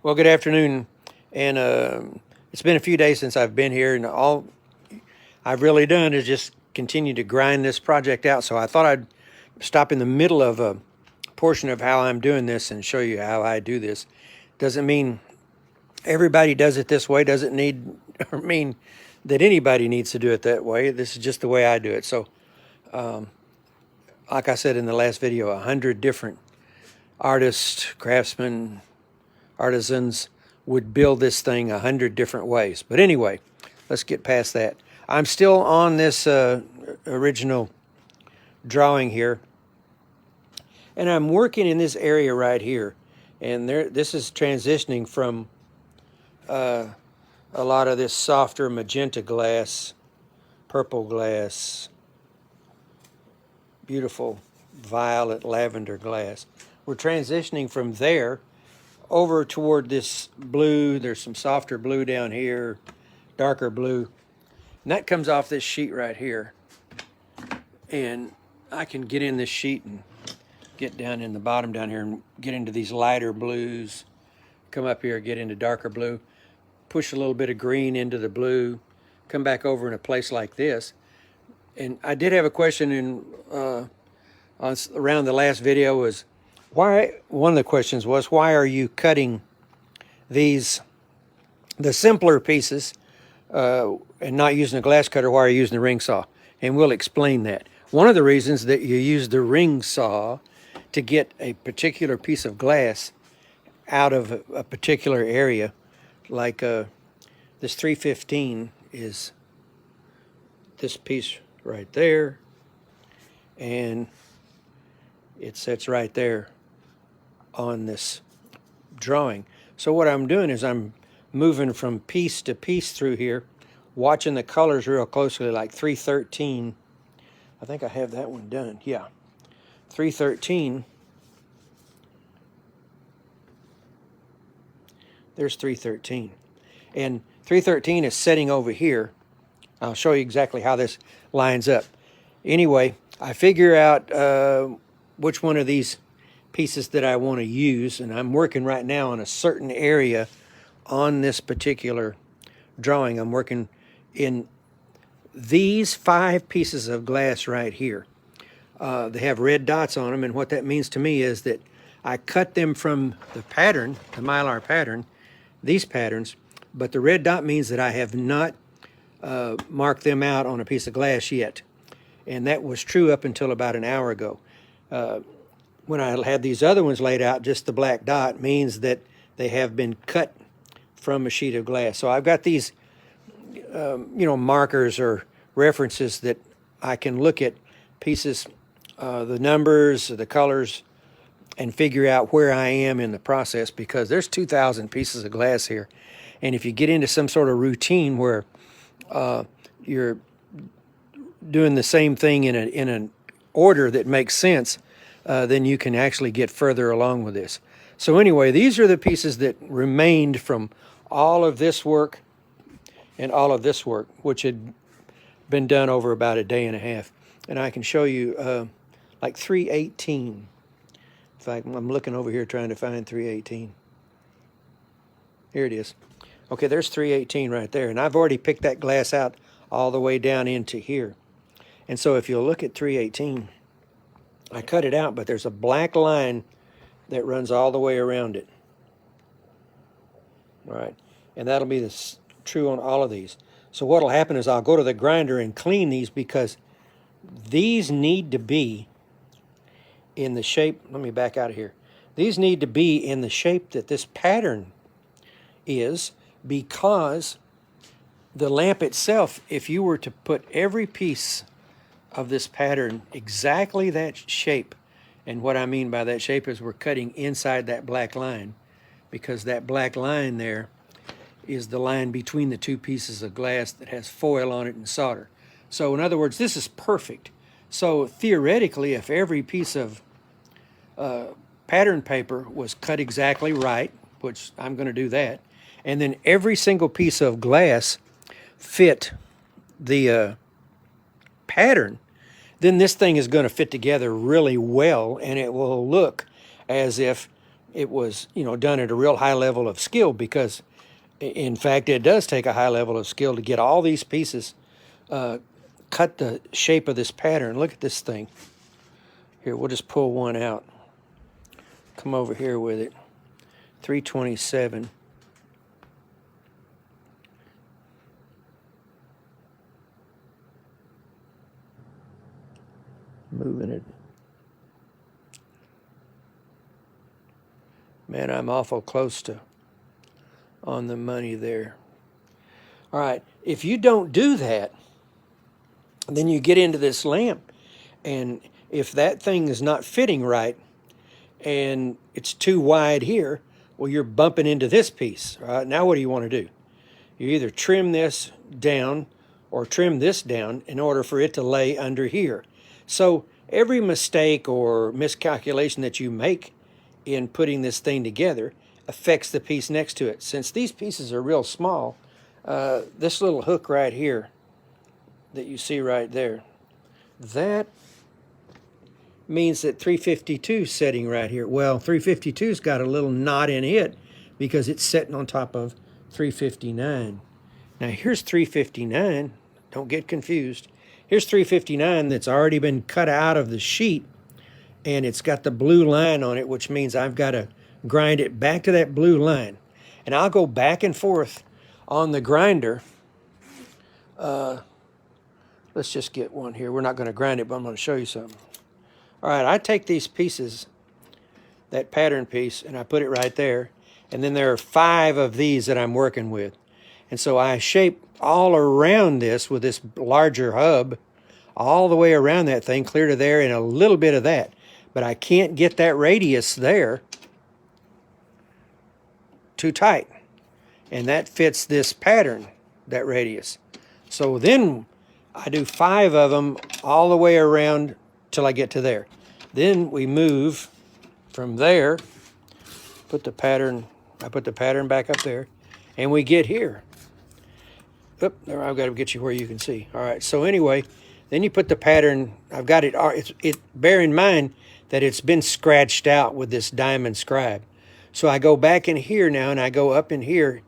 Well, good afternoon, and it's been a few days since I've been here, and all I've really done is just continue to grind this project out. So I thought I'd stop in the middle of a portion of how I'm doing this and show you how I do this. Doesn't mean everybody does it this way. Doesn't need or mean that anybody needs to do it that way. This is just the way I do it. So, like I said in the last video, 100 different artists, craftsmen, artisans would build this thing 100 different ways. But anyway, let's get past that. I'm still on this original drawing here, and I'm working in this area right here. And this is transitioning from a lot of this softer magenta glass, purple glass, beautiful violet lavender glass. We're transitioning from there over toward this blue. There's some softer blue down here, darker blue. And that comes off this sheet right here. And I can get in this sheet and get down in the bottom down here and get into these lighter blues. Come up here, get into darker blue. Push a little bit of green into the blue. Come back over in a place like this. And I did have a question in around the last video was, one of the questions was, why are you cutting the simpler pieces and not using a glass cutter? Why are you using the ring saw? And we'll explain that. One of the reasons that you use the ring saw to get a particular piece of glass out of a particular area, like this 315 is this piece right there, and it sits right there on this drawing. So what I'm doing is I'm moving from piece to piece through here, watching the colors real closely, like 313. I think I have that one done. Yeah, 313. There's 313. And 313 is setting over here. I'll show you exactly how this lines up. Anyway, I figure out which one of these pieces that I want to use, and I'm working right now on a certain area on this particular drawing. I'm working in these 5 pieces of glass right here. They have red dots on them, and what that means to me is that I cut them from the pattern, the Mylar pattern, these patterns, but the red dot means that I have not marked them out on a piece of glass yet. And that was true up until about an hour ago. When I had these other ones laid out, just the black dot means that they have been cut from a sheet of glass. So I've got these, markers or references that I can look at pieces, the numbers, the colors, and figure out where I am in the process, because there's 2,000 pieces of glass here. And if you get into some sort of routine where you're doing the same thing in an order that makes sense, then you can actually get further along with this. So anyway, these are the pieces that remained from all of this work and all of this work, which had been done over about a day and a half. And I can show you like 318. In fact, I'm looking over here trying to find 318. Here it is. Okay, there's 318 right there. And I've already picked that glass out all the way down into here. And so if you'll look at 318, I cut it out, but there's a black line that runs all the way around it. All right, and that'll be true on all of these. So what'll happen is I'll go to the grinder and clean these, because these need to be in the shape. Let me back out of here. These need to be in the shape that this pattern is, because the lamp itself, if you were to put every piece of this pattern exactly that shape, and what I mean by that shape is we're cutting inside that black line, because that black line there is the line between the 2 pieces of glass that has foil on it and solder. So in other words, this is perfect. So theoretically, if every piece of pattern paper was cut exactly right, which I'm going to do that, and then every single piece of glass fit the pattern, then this thing is going to fit together really well, and it will look as if it was, you know, done at a real high level of skill, because in fact it does take a high level of skill to get all these pieces, cut the shape of this pattern. Look at this thing. Here, we'll just pull one out. Come over here with it. 327. Moving it. Man, I'm awful close to on the money there. All right, if you don't do that, then you get into this lamp, and if that thing is not fitting right and it's too wide here, well, you're bumping into this piece. All right, now what do you want to do? You either trim this down or trim this down in order for it to lay under here. So every mistake or miscalculation that you make in putting this thing together affects the piece next to it. Since these pieces are real small, this little hook right here that you see right there, that means that 352 is setting right here. Well, 352's got a little knot in it because it's sitting on top of 359. Now here's 359. Don't get confused. Here's 359 that's already been cut out of the sheet, and it's got the blue line on it, which means I've got to grind it back to that blue line. And I'll go back and forth on the grinder. Let's just get one here. We're not going to grind it, but I'm going to show you something. All right, I take these pieces, that pattern piece, and I put it right there. And then there are 5 of these that I'm working with. And so I shape all around this with this larger hub, all the way around that thing, clear to there, and a little bit of that. But I can't get that radius there too tight. And that fits this pattern, that radius. So then I do 5 of them all the way around till I get to there. Then we move from there, I put the pattern back up there, and we get here. Oop, there, I've got to get you where you can see. All right, so anyway, then you put the pattern, I've got it, bear in mind that it's been scratched out with this diamond scribe. So I go back in here now, and I go up in here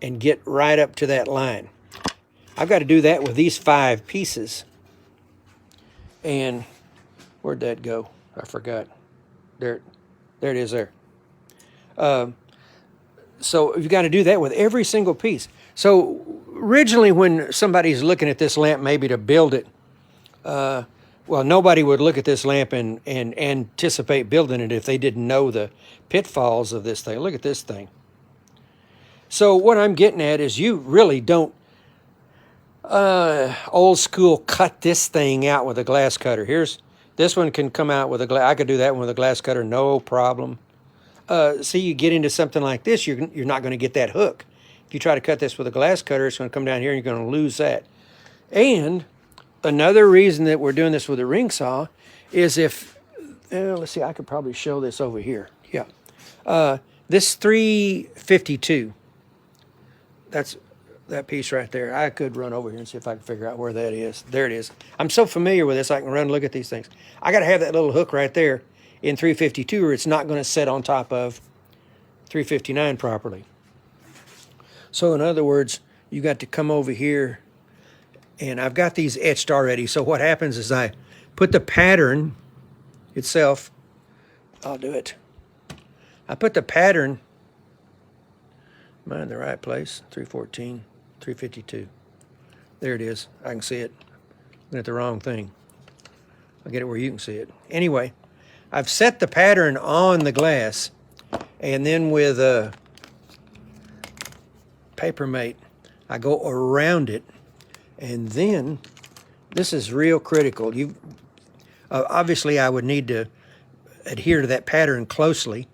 and get right up to that line. I've got to do that with these 5 pieces. And where'd that go? I forgot. There it is there. So you've got to do that with every single piece. So originally when somebody's looking at this lamp maybe to build it, well, nobody would look at this lamp and anticipate building it if they didn't know the pitfalls of this thing. Look at this thing. So what I'm getting at is you really don't old school cut this thing out with a glass cutter. This one can come out with a glass. I could do that one with a glass cutter, no problem. See, you get into something like this, you're not going to get that hook. If you try to cut this with a glass cutter, it's going to come down here and you're going to lose that. And another reason that we're doing this with a ring saw is if, let's see, I could probably show this over here. Yeah. This 352, that's that piece right there. I could run over here and see if I can figure out where that is. There it is. I'm so familiar with this, I can run and look at these things. I got to have that little hook right there in 352 or it's not going to sit on top of 359 properly. So in other words, you got to come over here, and I've got these etched already. So what happens is I put the pattern itself, I'll do it. I put the pattern, am I in the right place? 314, 352. There it is. I can see it. I'm looking at the wrong thing. I'll get it where you can see it. Anyway, I've set the pattern on the glass, and then with a paper mate, I go around it, and then this is real critical. Obviously I would need to adhere to that pattern closely.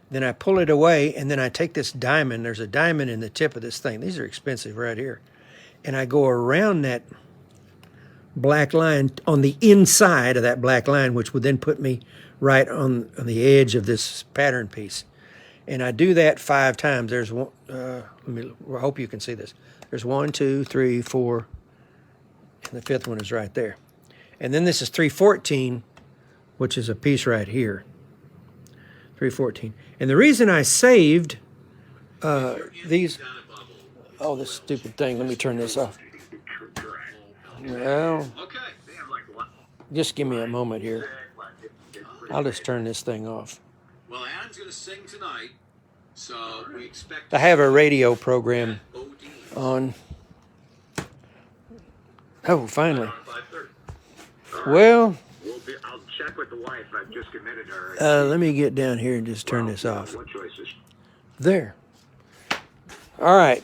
Then I pull it away, and then I take this diamond. There's a diamond in the tip of this thing. These are expensive right here. And I go around that black line on the inside of that black line, which would then put me right on the edge of this pattern piece. And I do that 5 times. There's one, I hope you can see this. There's 1, 2, 3, 4, and the 5th one is right there. And then this is 314, which is a piece right here. 314. And the reason I saved these... Oh, this stupid thing. Let me turn this off. Well, just give me a moment here. I'll just turn this thing off. Well, Adam's going to sing tonight, so we expect... I have a radio program on. Oh, finally. Well, I'll check with the wife. I've just committed her. let me get down here and just turn this off. What choices? There. All right.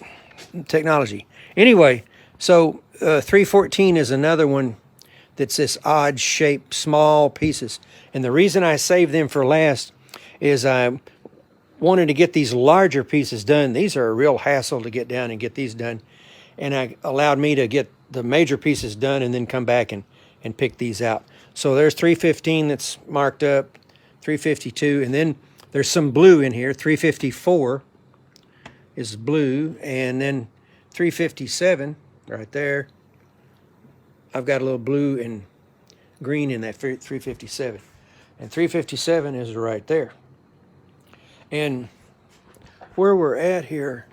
Technology. Anyway, so 314 is another one that's this odd shape, small pieces. And the reason I saved them for last is I wanted to get these larger pieces done. These are a real hassle to get down and get these done. And I allowed me to get the major pieces done and then come back and pick these out. So there's 315 that's marked up, 352, and then there's some blue in here. 354 is blue, and then 357 right there. I've got a little blue and green in that 357. And 357 is right there. And where we're at here,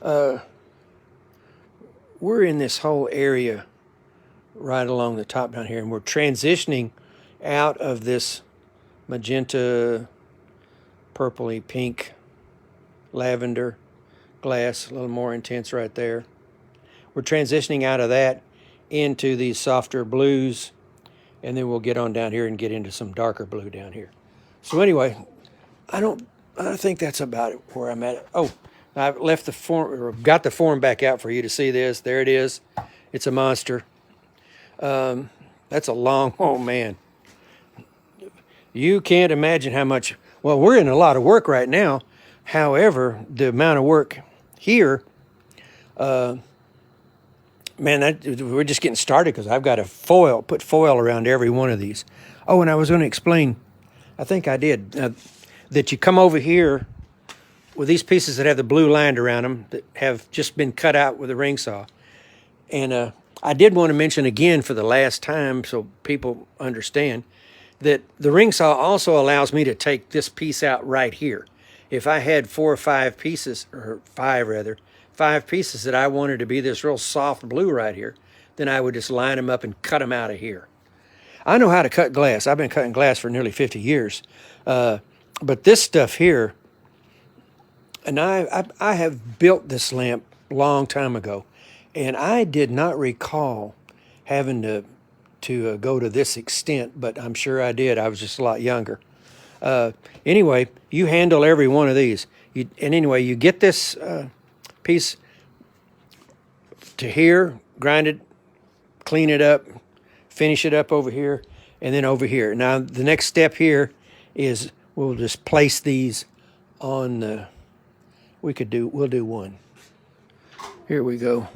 we're in this whole area right along the top down here, and we're transitioning out of this magenta, purpley pink, lavender glass, a little more intense right there. We're transitioning out of that into these softer blues, and then we'll get on down here and get into some darker blue down here. So anyway, I think that's about it where I'm at. Oh, I've left the form, or got the form back out for you to see this. There it is. It's a monster. That's a long, oh man. You can't imagine how much, well, we're in a lot of work right now. However, the amount of work here, man, we're just getting started because I've got to put foil around every one of these. Oh, and I was going to explain, I think I did, that you come over here with these pieces that have the blue lined around them that have just been cut out with a ring saw. And I did want to mention again for the last time so people understand that the ring saw also allows me to take this piece out right here. If I had 4 or 5 pieces, or 5 rather, 5 pieces that I wanted to be this real soft blue right here, then I would just line them up and cut them out of here. I know how to cut glass. I've been cutting glass for nearly 50 years. But this stuff here, and I have built this lamp a long time ago, and I did not recall having to go to this extent, but I'm sure I did. I was just a lot younger. Anyway, you handle every one of these. And anyway, you get this piece to here, grind it, clean it up, finish it up over here, and then over here. Now, the next step here is we'll just place these on the, we'll do one. Here we go.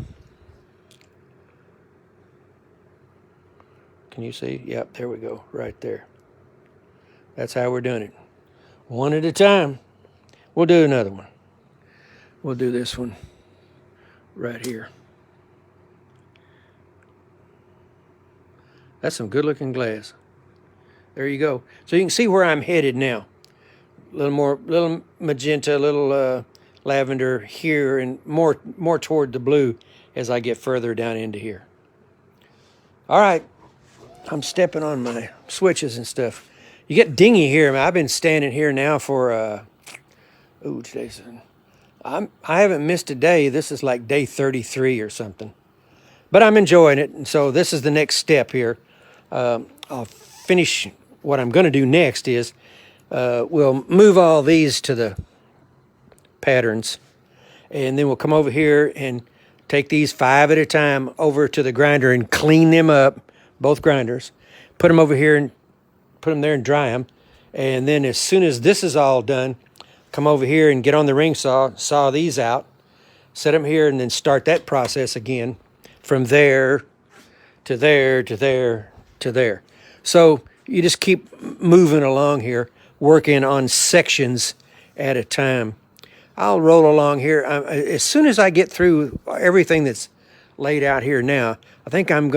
Can you see? Yep, there we go, right there. That's how we're doing it. One at a time. We'll do another one. We'll do this one right here. That's some good looking glass. There you go. So you can see where I'm headed now. A little magenta, a little lavender here, and more toward the blue as I get further down into here. All right. I'm stepping on my switches and stuff. You get dingy here. I've been standing here now for, today's, I haven't missed a day. This is like day 33 or something. But I'm enjoying it, and so this is the next step here. I'll finish, what I'm going to do next is, we'll move all these to the patterns, and then we'll come over here and take these 5 at a time over to the grinder and clean them up. Both grinders, put them over here and put them there and dry them. And then as soon as this is all done, come over here and get on the ring saw these out, set them here, and then start that process again from there to there to there to there. So you just keep moving along here, working on sections at a time. I'll roll along here. As soon as I get through everything that's laid out here now, I think I'm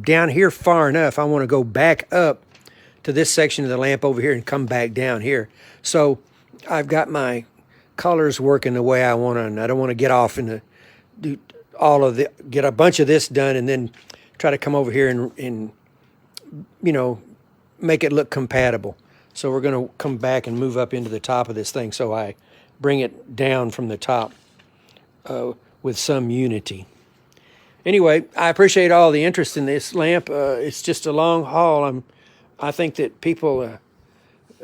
down here far enough. I want to go back up to this section of the lamp over here and come back down here. So I've got my colors working the way I want to, and I don't want to get off and do get a bunch of this done and then try to come over here and you know, make it look compatible. So we're going to come back and move up into the top of this thing so I bring it down from the top with some unity. Anyway, I appreciate all the interest in this lamp. It's just a long haul. I think that people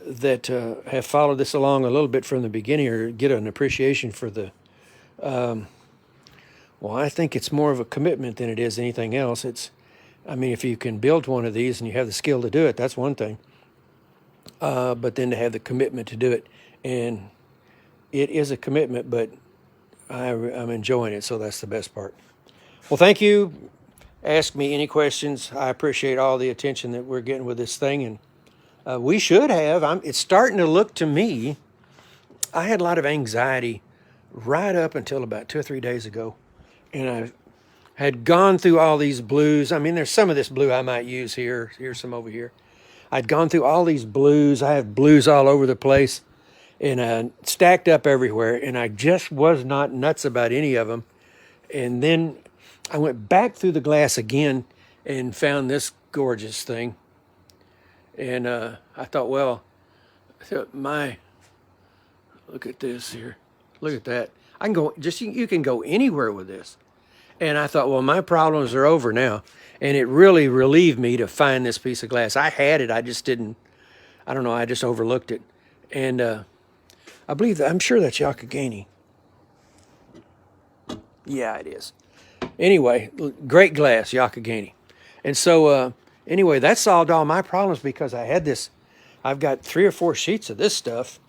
that have followed this along a little bit from the beginning or get an appreciation for the, well, I think it's more of a commitment than it is anything else. I mean, if you can build one of these and you have the skill to do it, that's one thing. But then to have the commitment to do it, and it is a commitment, but I'm enjoying it, so that's the best part. Well, thank you. Ask me any questions. I appreciate all the attention that we're getting with this thing, and we should have. It's starting to look to me. I had a lot of anxiety right up until about 2 or 3 days ago, and I had gone through all these blues. I mean, there's some of this blue I might use here. Here's some over here. I'd gone through all these blues. I have blues all over the place and stacked up everywhere, and I just was not nuts about any of them. And then I went back through the glass again and found this gorgeous thing. And I thought, well, look at this here. Look at that. I can go, you can go anywhere with this. And I thought, well, my problems are over now. And it really relieved me to find this piece of glass. I had it, I just didn't, I don't know, I just overlooked it. And I believe I'm sure that's Yakagani. Yeah, it is. Anyway, great glass, Yakagani. And so, anyway, that solved all my problems because I had this, I've got 3 or 4 sheets of this stuff.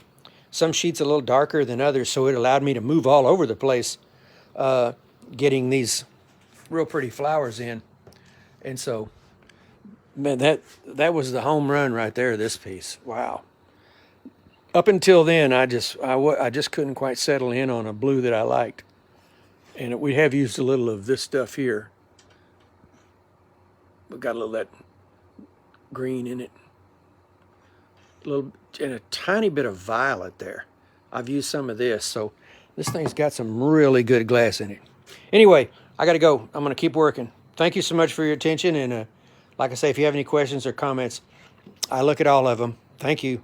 Some sheets a little darker than others, so it allowed me to move all over the place, getting these real pretty flowers in. And so, man, that was the home run right there, this piece. Wow. Up until then, I just couldn't quite settle in on a blue that I liked. And we have used a little of this stuff here. We've got a little of that green in it. And a tiny bit of violet there. I've used some of this, so this thing's got some really good glass in it. Anyway, I got to go. I'm going to keep working. Thank you so much for your attention, and like I say, if you have any questions or comments, I look at all of them. Thank you.